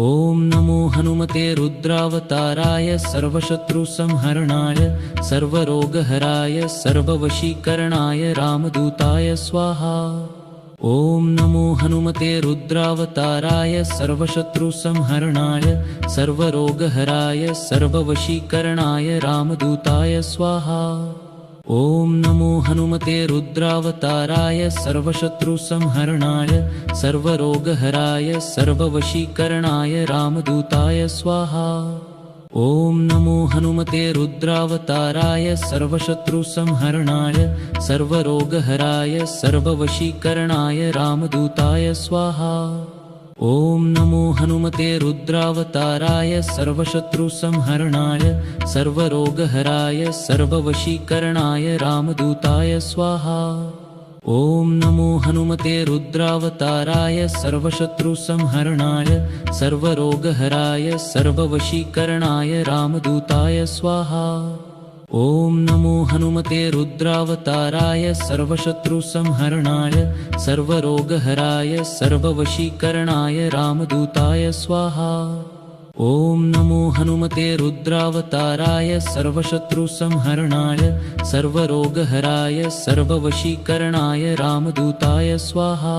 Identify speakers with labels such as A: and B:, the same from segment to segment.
A: ॐ नमो हनुमते रुद्रावताराय सर्वशत्रुसंहरणाय सर्वरोगहराय सर्ववशीकरणाय रामदूताय स्वाहा। ॐ नमो हनुमते रुद्रावताराय सर्वशत्रुसंहरणाय सर्वरोगहराय सर्ववशीकरणाय रामदूताय स्वाहा। ॐ नमो हनुमते रुद्रावताराय सर्वशत्रुसंहरणाय सर्वरोगहराय सर्ववशीकरणाय रामदूताय स्वाहा। ॐ नमो हनुमते रुद्रावताराय सर्वशत्रुसंहरणाय सर्वरोगहराय सर्ववशीकरणाय रामदूताय स्वाहा। ॐ नमो हनुमते रुद्रावताराय सर्वशत्रुसंहरणाय सर्वरोगहराय सर्ववशीकरणाय रामदूताय स्वाहा। ॐ नमो हनुमते रुद्रावताराय सर्वशत्रुसंहरणाय सर्वरोगहराय सर्ववशीकरणाय रामदूताय स्वाहा। ॐ नमो हनुमते रुद्रावताराय सर्वशत्रुसंहरणाय सर्वरोगहराय सर्ववशीकरणाय रामदूताय स्वाहा। ॐ नमो हनुमते रुद्रावताराय सर्वशत्रुसंहरणाय सर्वरोगहराय सर्ववशीकरणाय रामदूताय स्वाहा।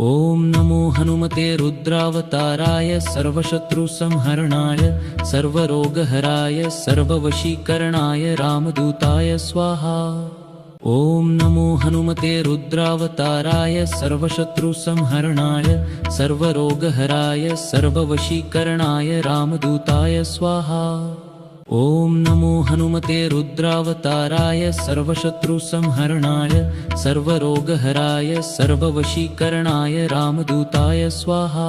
A: ॐ नमो हनुमते रुद्रावताराय सर्वशत्रुसंहरणाय सर्वरोगहराय सर्ववशीकरणाय रामदूताय स्वाहा। ॐ नमो हनुमते रुद्रावताराय सर्वशत्रुसंहरणाय सर्वरोगहराय सर्ववशीकरणाय रामदूताय स्वाहा। ॐ नमो हनुमते रुद्रावताराय सर्वशत्रुसंहरणाय सर्वरोगहराय सर्ववशीकरणाय रामदूताय स्वाहा।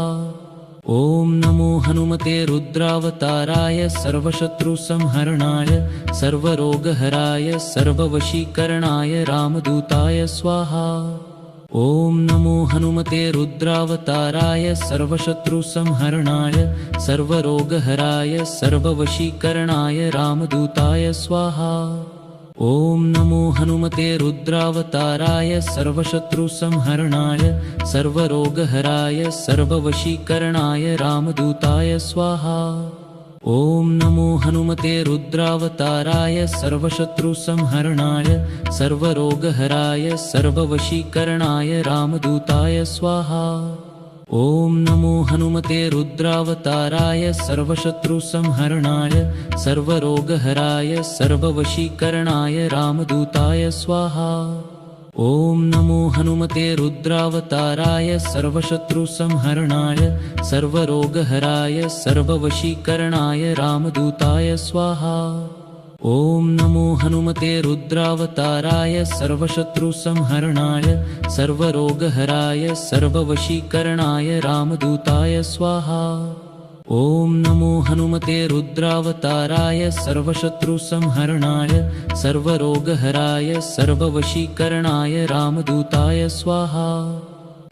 A: ॐ नमो हनुमते रुद्रावताराय सर्वशत्रुसंहरणाय सर्वरोगहराय सर्ववशीकरणाय रामदूताय स्वाहा। ॐ नमो हनुमते रुद्रावताराय सर्वशत्रुसंहरणाय सर्वरोगहराय सर्ववशीकरणाय रामदूताय स्वाहा। ॐ नमो हनुमते रुद्रावताराय सर्वशत्रुसंहरणाय सर्वरोगहराय सर्ववशीकरणाय रामदूताय स्वाहा। ॐ नमो हनुमते रुद्रावताराय सर्वशत्रुसंहरणाय सर्वरोगहराय सर्ववशीकरणाय रामदूताय स्वाहा। ॐ नमो हनुमते रुद्रावताराय सर्वशत्रुसंहरणाय सर्वरोगहराय सर्ववशीकरणाय रामदूताय स्वाहा। ॐ नमो हनुमते रुद्रावताराय सर्वशत्रुसंहरणाय सर्वरोगहराय सर्ववशीकरणाय रामदूताय स्वाहा। ॐ नमो हनुमते रुद्रावताराय सर्वशत्रुसंहरणाय सर्वरोगहराय सर्ववशीकरणाय रामदूताय स्वाहा। ॐ नमो हनुमते रुद्रावताराय सर्वशत्रुसंहरणाय सर्वरोगहराय सर्ववशीकरणाय रामदूताय स्वाहा।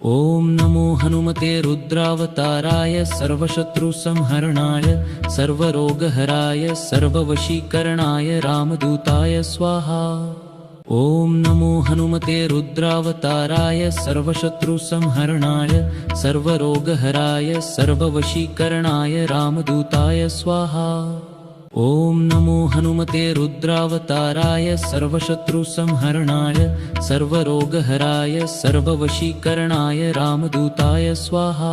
A: ॐ नमो हनुमते रुद्रावताराय सर्वशत्रुसंहरणाय सर्वरोगहराय सर्ववशीकरणाय रामदूताय स्वाहा। ॐ नमो हनुमते रुद्रावताराय सर्वशत्रुसंहरणाय सर्वरोगहराय सर्ववशीकरणाय रामदूताय स्वाहा। ॐ नमो हनुमते रुद्रावताराय सर्वशत्रुसंहरणाय सर्वरोगहराय सर्ववशीकरणाय रामदूताय स्वाहा।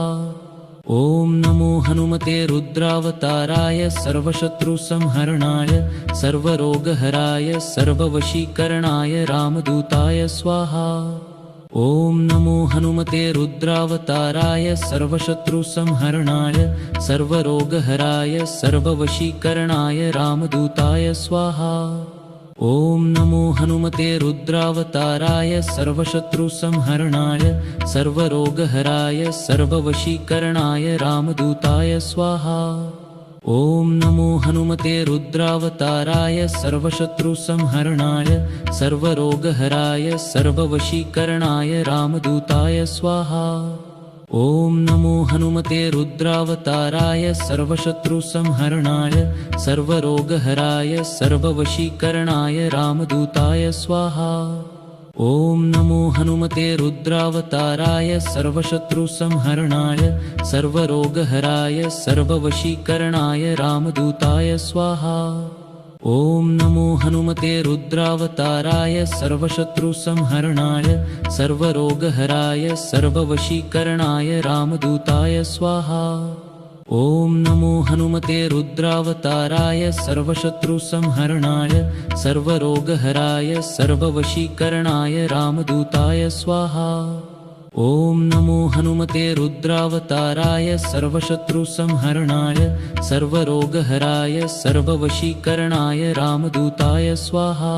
A: ॐ नमो हनुमते रुद्रावताराय सर्वशत्रुसंहरणाय सर्वरोगहराय सर्ववशीकरणाय रामदूताय स्वाहा। ॐ नमो हनुमते रुद्रावताराय सर्वशत्रुसंहरणाय सर्वरोगहराय सर्ववशीकरणाय रामदूताय स्वाहा। ॐ नमो हनुमते रुद्रावताराय सर्वशत्रुसंहरणाय सर्वरोगहराय सर्ववशीकरणाय रामदूताय स्वाहा। ॐ नमो हनुमते रुद्रावताराय सर्वशत्रुसंहरणाय सर्वरोगहराय सर्ववशीकरणाय रामदूताय स्वाहा। ॐ नमो हनुमते रुद्रावताराय सर्वशत्रुसंहरणाय सर्वरोगहराय सर्ववशीकरणाय रामदूताय स्वाहा। ॐ नमो हनुमते रुद्रावताराय सर्वशत्रुसंहरणाय सर्वरोगहराय सर्ववशीकरणाय रामदूताय स्वाहा। ॐ नमो हनुमते रुद्रावताराय सर्वशत्रुसंहरणाय सर्वरोगहराय सर्ववशीकरणाय रामदूताय स्वाहा। ॐ नमो हनुमते रुद्रावताराय सर्वशत्रुसंहरणाय सर्वरोगहराय सर्ववशीकरणाय रामदूताय स्वाहा। ॐ नमो हनुमते रुद्रावताराय सर्वशत्रुसंहरणाय सर्वरोगहराय सर्ववशीकरणाय रामदूताय स्वाहा।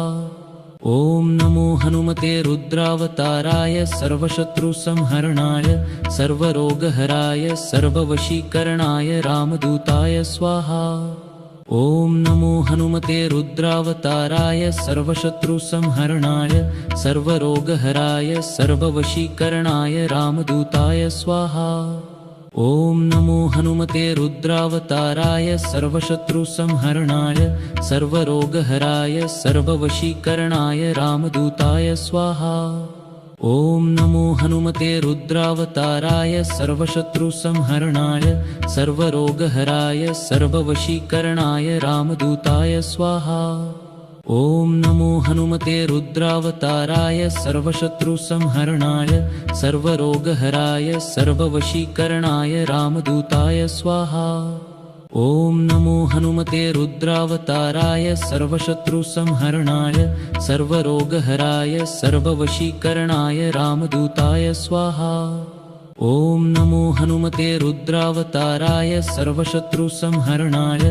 A: ॐ नमो हनुमते रुद्रावताराय सर्वशत्रुसंहरणाय सर्वरोगहराय सर्ववशीकरणाय रामदूताय स्वाहा। ॐ नमो हनुमते रुद्रावताराय सर्वशत्रुसंहरणाय सर्वरोगहराय सर्ववशीकरणाय रामदूताय स्वाहा। ॐ नमो हनुमते रुद्रावताराय सर्वशत्रुसंहरणाय सर्वरोगहराय सर्ववशीकरणाय रामदूताय स्वाहा। ॐ नमो हनुमते रुद्रावताराय सर्वशत्रुसंहरणाय सर्वरोगहराय सर्ववशीकरणाय रामदूताय स्वाहा। ॐ नमो हनुमते रुद्रावताराय सर्वशत्रुसंहरणाय सर्वरोगहराय सर्ववशीकरणाय रामदूताय स्वाहा। ॐ नमो हनुमते रुद्रावताराय सर्वशत्रुसंहरणाय सर्वरोगहराय सर्ववशीकरणाय रामदूताय स्वाहा। ॐ नमो हनुमते रुद्रावताराय सर्वशत्रुसंहरणाय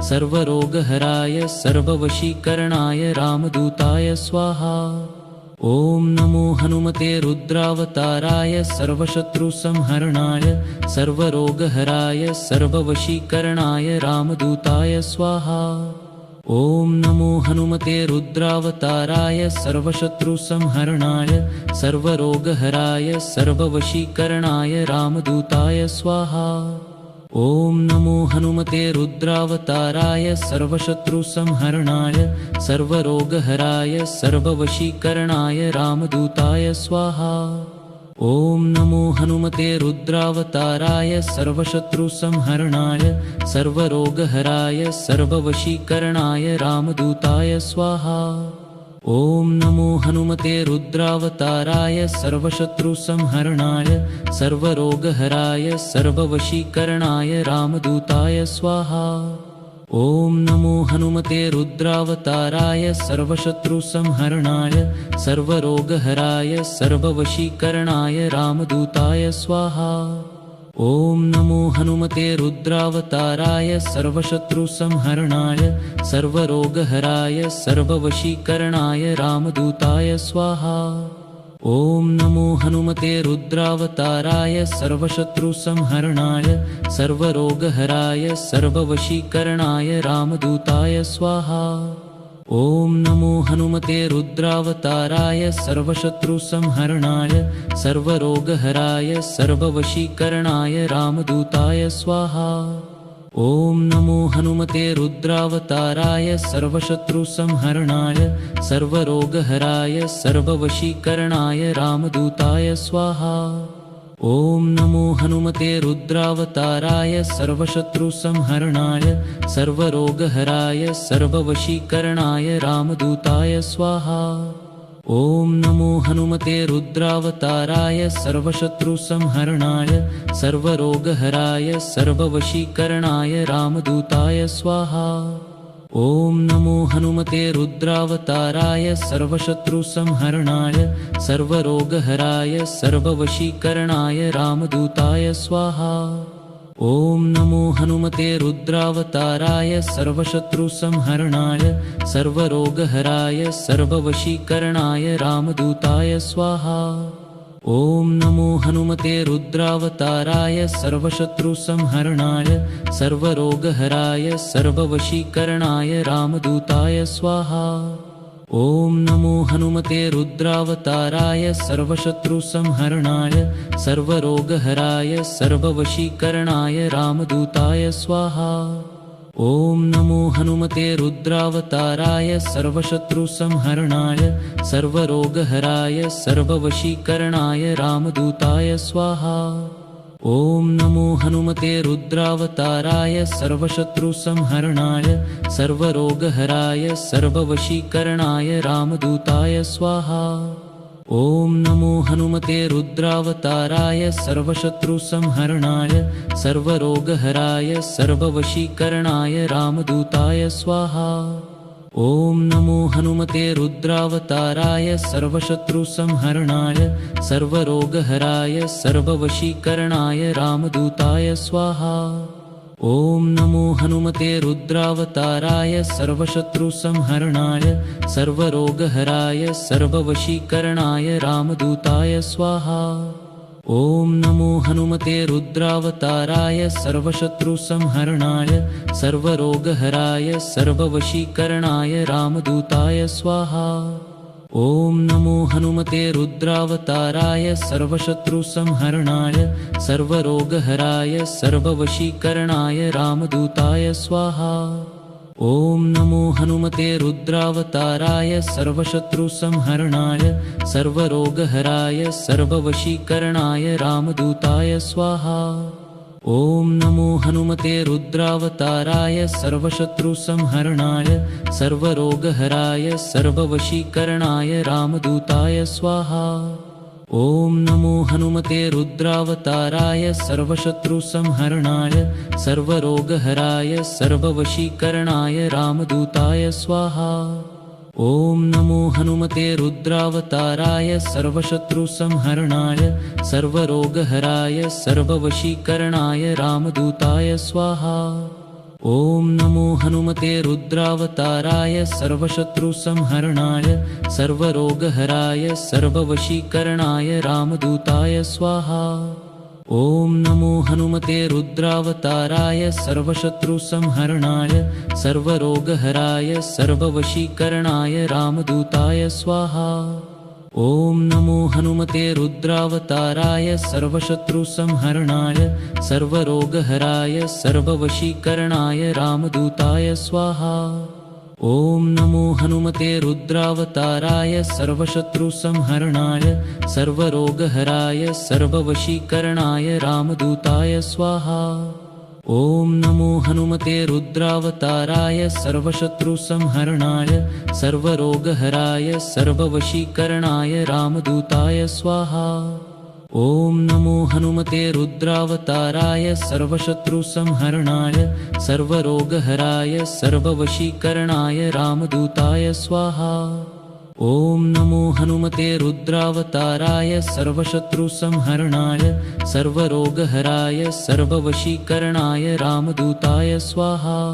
A: सर्वरोगहराय सर्ववशीकरणाय रामदूताय स्वाहा। ॐ नमो हनुमते रुद्रावताराय सर्वशत्रुसंहरणाय सर्वरोगहराय सर्ववशीकरणाय रामदूताय स्वाहा। ॐ नमो हनुमते रुद्रावताराय सर्वशत्रुसंहरणाय सर्वरोगहराय सर्ववशीकरणाय रामदूताय स्वाहा। ॐ नमो हनुमते रुद्रावताराय सर्वशत्रुसंहरणाय सर्वरोगहराय सर्ववशीकरणाय रामदूताय स्वाहा। ॐ नमो हनुमते रुद्रावताराय सर्वशत्रुसंहरणाय सर्वरोगहराय सर्ववशीकरणाय रामदूताय स्वाहा। ॐ नमो हनुमते रुद्रावताराय सर्वशत्रुसंहरणाय सर्वरोगहराय सर्ववशीकरणाय रामदूताय स्वाहा। ॐ नमो हनुमते रुद्रावताराय सर्वशत्रुसंहरणाय सर्वरोगहराय सर्ववशीकरणाय रामदूताय स्वाहा। ॐ नमो हनुमते रुद्रावताराय सर्वशत्रुसंहरणाय सर्वरोगहराय सर्ववशीकरणाय रामदूताय स्वाहा। ॐ नमो हनुमते रुद्रावताराय सर्वशत्रुसंहरणाय सर्वरोगहराय सर्ववशीकरणाय रामदूताय स्वाहा। ॐ नमो हनुमते रुद्रावताराय सर्वशत्रुसंहरणाय सर्वरोगहराय सर्ववशीकरणाय रामदूताय स्वाहा। ॐ नमो हनुमते रुद्रावताराय सर्वशत्रुसंहरणाय सर्वरोगहराय सर्ववशीकरणाय रामदूताय स्वाहा। ॐ नमो हनुमते रुद्रावताराय सर्वशत्रुसंहरणाय सर्वरोगहराय सर्ववशीकरणाय रामदूताय स्वाहा। ॐ नमो हनुमते रुद्रावताराय सर्वशत्रुसंहरणाय सर्वरोगहराय सर्ववशीकरणाय रामदूताय स्वाहा। ॐ नमो हनुमते रुद्रावताराय सर्वशत्रुसंहरणाय सर्वरोगहराय सर्ववशीकरणाय रामदूताय स्वाहा। ॐ नमो हनुमते रुद्रावताराय सर्वशत्रुसंहरणाय सर्वरोगहराय सर्ववशीकरणाय रामदूताय स्वाहा। ॐ नमो हनुमते रुद्रावताराय सर्वशत्रुसंहरणाय सर्वरोगहराय सर्ववशीकरणाय रामदूताय स्वाहा। ॐ नमो हनुमते रुद्रावताराय सर्वशत्रुसंहरणाय सर्वरोगहराय सर्ववशीकरणाय रामदूताय स्वाहा। ॐ नमो हनुमते रुद्रावताराय सर्वशत्रुसंहरणाय सर्वरोगहराय सर्ववशीकरणाय रामदूताय स्वाहा। ॐ नमो हनुमते रुद्रावताराय सर्वशत्रुसंहरणाय सर्वरोगहराय सर्ववशीकरणाय रामदूताय स्वाहा। ॐ नमो हनुमते रुद्रावताराय सर्वशत्रुसंहरणाय सर्वरोगहराय सर्ववशीकरणाय रामदूताय स्वाहा। ॐ नमो हनुमते रुद्रावताराय सर्वशत्रुसंहरणाय सर्वरोगहराय सर्ववशीकरणाय रामदूताय स्वाहा। ॐ नमो हनुमते रुद्रावताराय सर्वशत्रुसंहरणाय सर्वरोगहराय सर्ववशीकरणाय रामदूताय स्वाहा। ॐ नमो हनुमते रुद्रावताराय सर्वशत्रुसंहरणाय सर्वरोगहराय सर्ववशीकरणाय रामदूताय स्वाहा। ॐ नमो हनुमते रुद्रावताराय सर्वशत्रुसंहरणाय सर्वरोगहराय सर्ववशीकरणाय रामदूताय स्वाहा। ॐ नमो हनुमते रुद्रावताराय सर्वशत्रुसंहरणाय सर्वरोगहराय सर्ववशीकरणाय रामदूताय स्वाहा। ॐ नमो हनुमते रुद्रावताराय सर्वशत्रुसंहरणाय सर्वरोगहराय सर्ववशीकरणाय रामदूताय स्वाहा। ॐ नमो हनुमते रुद्रावताराय सर्वशत्रुसंहरणाय सर्वरोगहराय सर्ववशीकरणाय रामदूताय स्वाहा। ॐ नमो हनुमते रुद्रावताराय सर्वशत्रुसंहरणाय सर्वरोगहराय सर्ववशीकरणाय रामदूताय स्वाहा। ॐ नमो हनुमते रुद्रावताराय सर्वशत्रुसंहरणाय सर्वरोगहराय सर्ववशीकरणाय रामदूताय स्वाहा। ॐ नमो हनुमते रुद्रावताराय सर्वशत्रुसंहरणाय सर्वरोगहराय सर्ववशीकरणाय रामदूताय स्वाहा। ॐ नमो हनुमते रुद्रावताराय सर्वशत्रुसंहरणाय सर्वरोगहराय सर्ववशीकरणाय रामदूताय स्वाहा। ॐ नमो हनुमते रुद्रावताराय सर्वशत्रुसंहरणाय सर्वरोगहराय सर्ववशीकरणाय रामदूताय स्वाहा। ॐ नमो हनुमते रुद्रावताराय सर्वशत्रुसंहरणाय सर्वरोगहराय सर्ववशीकरणाय रामदूताय स्वाहा। ॐ नमो हनुमते रुद्रावताराय सर्वशत्रुसंहरणाय सर्वरोगहराय सर्ववशीकरणाय रामदूताय स्वाहा। ॐ नमो हनुमते रुद्रावताराय सर्वशत्रुसंहरणाय सर्वरोगहराय सर्ववशीकरणाय रामदूताय स्वाहा।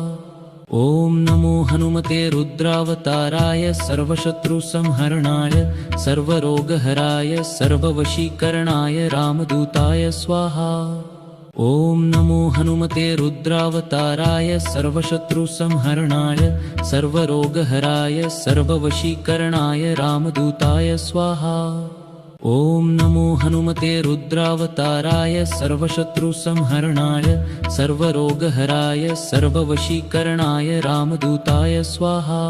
A: ॐ नमो हनुमते रुद्रावताराय सर्वशत्रुसंहरणाय सर्वरोगहराय सर्ववशीकरणाय रामदूताय स्वाहा। ॐ नमो हनुमते रुद्रावताराय सर्वशत्रुसंहरणाय सर्वरोगहराय सर्ववशीकरणाय रामदूताय स्वाहा। ॐ नमो हनुमते रुद्रावताराय सर्वशत्रुसंहरणाय सर्वरोगहराय सर्ववशीकरणाय रामदूताय स्वाहा।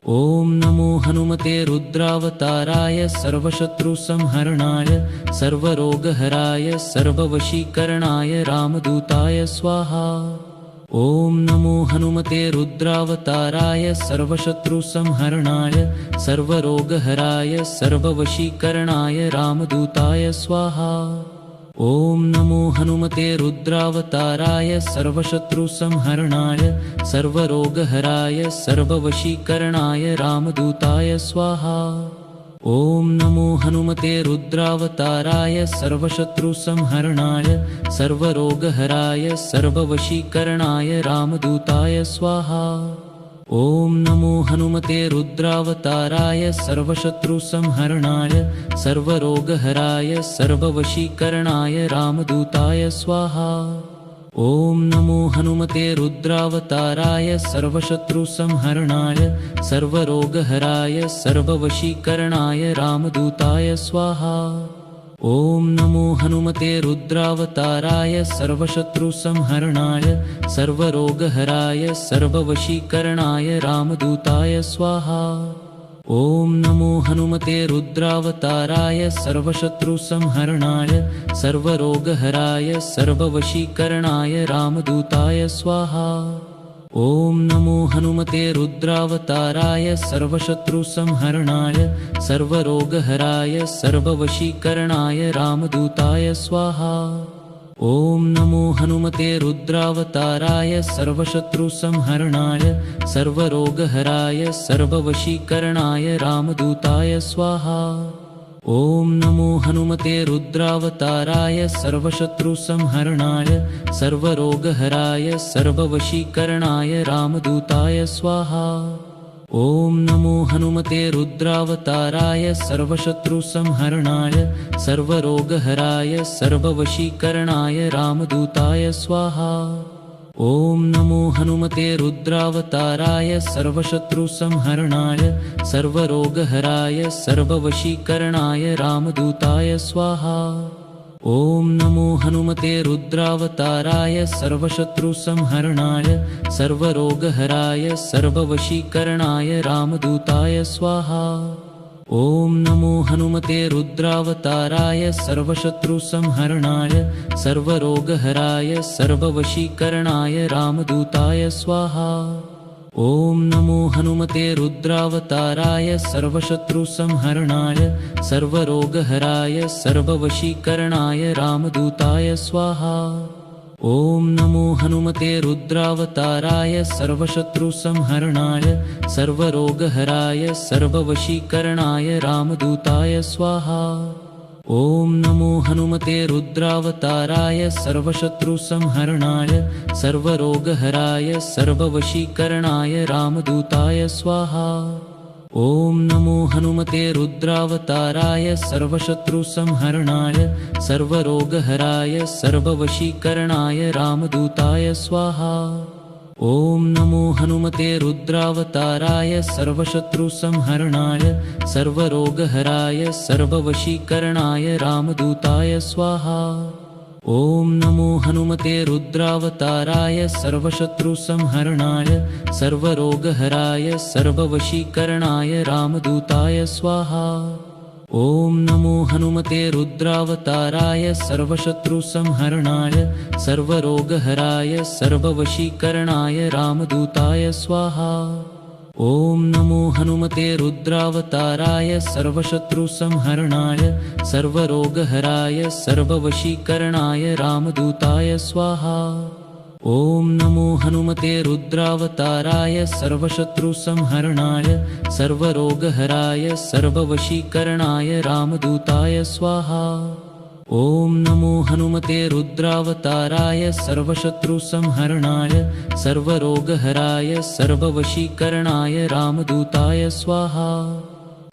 A: ॐ नमो हनुमते रुद्रावताराय सर्वशत्रुसंहरणाय सर्वरोगहराय सर्ववशीकरणाय रामदूताय स्वाहा। ॐ नमो हनुमते रुद्रावताराय सर्वशत्रुसंहरणाय सर्वरोगहराय सर्ववशीकरणाय रामदूताय स्वाहा। ॐ नमो हनुमते रुद्रावताराय सर्वशत्रुसंहरणाय सर्वरोगहराय सर्ववशीकरणाय रामदूताय स्वाहा। ॐ नमो हनुमते रुद्रावताराय सर्वशत्रुसंहरणाय सर्वरोगहराय सर्ववशीकरणाय रामदूताय स्वाहा। ॐ नमो हनुमते रुद्रावताराय सर्वशत्रुसंहरणाय सर्वरोगहराय सर्ववशीकरणाय रामदूताय स्वाहा। ॐ नमो हनुमते रुद्रावताराय सर्वशत्रुसंहरणाय सर्वरोगहराय सर्ववशीकरणाय रामदूताय स्वाहा। ॐ नमो हनुमते रुद्रावताराय सर्वशत्रुसंहरणाय सर्वरोगहराय सर्ववशीकरणाय रामदूताय स्वाहा। ॐ नमो हनुमते रुद्रावताराय सर्वशत्रुसंहरणाय सर्वरोगहराय सर्ववशीकरणाय रामदूताय स्वाहा। ॐ नमो हनुमते रुद्रावताराय सर्वशत्रुसंहरणाय सर्वरोगहराय सर्ववशीकरणाय रामदूताय स्वाहा। ॐ नमो हनुमते रुद्रावताराय सर्वशत्रुसंहरणाय सर्वरोगहराय सर्ववशीकरणाय रामदूताय स्वाहा। ॐ नमो हनुमते रुद्रावताराय सर्वशत्रुसंहरणाय सर्वरोगहराय सर्ववशीकरणाय रामदूताय स्वाहा। ॐ नमो हनुमते रुद्रावताराय सर्वशत्रुसंहरणाय सर्वरोगहराय सर्ववशीकरणाय रामदूताय स्वाहा। ॐ नमो हनुमते रुद्रावताराय सर्वशत्रुसंहरणाय सर्वरोगहराय सर्ववशीकरणाय रामदूताय स्वाहा। ॐ नमो हनुमते रुद्रावताराय सर्वशत्रुसंहरणाय सर्वरोगहराय सर्ववशीकरणाय रामदूताय स्वाहा। ॐ नमो हनुमते रुद्रावताराय सर्वशत्रुसंहरणाय सर्वरोगहराय सर्ववशीकरणाय रामदूताय स्वाहा। ॐ नमो हनुमते रुद्रावताराय सर्वशत्रुसंहरणाय सर्वरोगहराय सर्ववशीकरणाय रामदूताय स्वाहा। ॐ नमो हनुमते रुद्रावताराय सर्वशत्रुसंहरणाय सर्वरोगहराय सर्ववशीकरणाय रामदूताय स्वाहा। ॐ नमो हनुमते रुद्रावताराय सर्वशत्रुसंहरणाय सर्वरोगहराय सर्ववशीकरणाय रामदूताय स्वाहा। ॐ नमो हनुमते रुद्रावताराय सर्वशत्रुसंहरणाय सर्वरोगहराय सर्ववशीकरणाय रामदूताय स्वाहा। ॐ नमो हनुमते रुद्रावताराय सर्वशत्रुसंहरणाय सर्वरोगहराय सर्ववशीकरणाय रामदूताय स्वाहा। ॐ नमो हनुमते रुद्रावताराय सर्वशत्रुसंहरणाय सर्वरोगहराय सर्ववशीकरणाय रामदूताय स्वाहा। ॐ नमो हनुमते रुद्रावताराय सर्वशत्रुसंहरणाय सर्वरोगहराय सर्ववशीकरणाय रामदूताय स्वाहा। ॐ नमो हनुमते रुद्रावताराय सर्वशत्रुसंहरणाय सर्वरोगहराय सर्ववशीकरणाय रामदूताय स्वाहा। ॐ नमो हनुमते रुद्रावताराय सर्वशत्रुसंहरणाय सर्वरोगहराय सर्ववशीकरणाय रामदूताय स्वाहा। ॐ नमो हनुमते रुद्रावताराय सर्वशत्रुसंहरणाय सर्वरोगहराय सर्ववशीकरणाय रामदूताय स्वाहा।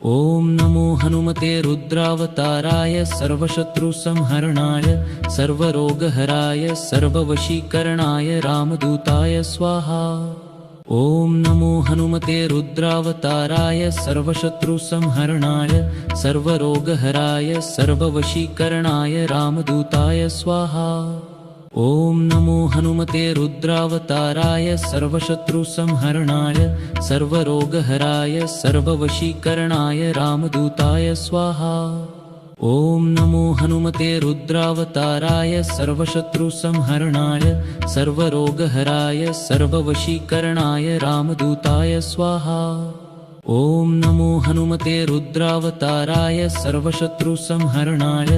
A: ॐ नमो हनुमते रुद्रावताराय सर्वशत्रुसंहरणाय सर्वरोगहराय सर्ववशीकरणाय रामदूताय स्वाहा। ॐ नमो हनुमते रुद्रावताराय सर्वशत्रुसंहरणाय सर्वरोगहराय सर्ववशीकरणाय रामदूताय स्वाहा। ॐ नमो हनुमते रुद्रावताराय सर्वशत्रुसंहरणाय सर्वरोगहराय सर्ववशीकरणाय रामदूताय स्वाहा। ॐ नमो हनुमते रुद्रावताराय सर्वशत्रुसंहरणाय सर्वरोगहराय सर्ववशीकरणाय रामदूताय स्वाहा। ॐ नमो हनुमते रुद्रावताराय सर्वशत्रुसंहरणाय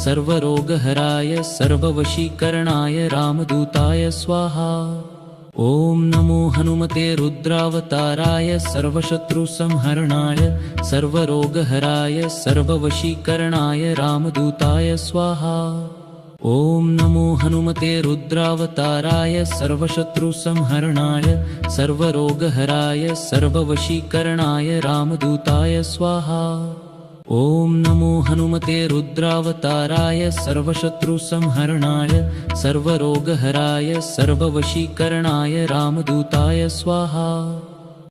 A: सर्वरोगहराय सर्ववशीकरणाय रामदूताय स्वाहा। ॐ नमो हनुमते रुद्रावताराय सर्वशत्रुसंहरणाय सर्वरोगहराय सर्ववशीकरणाय रामदूताय स्वाहा। ॐ नमो हनुमते रुद्रावताराय सर्वशत्रुसंहरणाय सर्वरोगहराय सर्ववशीकरणाय रामदूताय स्वाहा। ॐ नमो हनुमते रुद्रावताराय सर्वशत्रुसंहरणाय सर्वरोगहराय सर्ववशीकरणाय रामदूताय स्वाहा।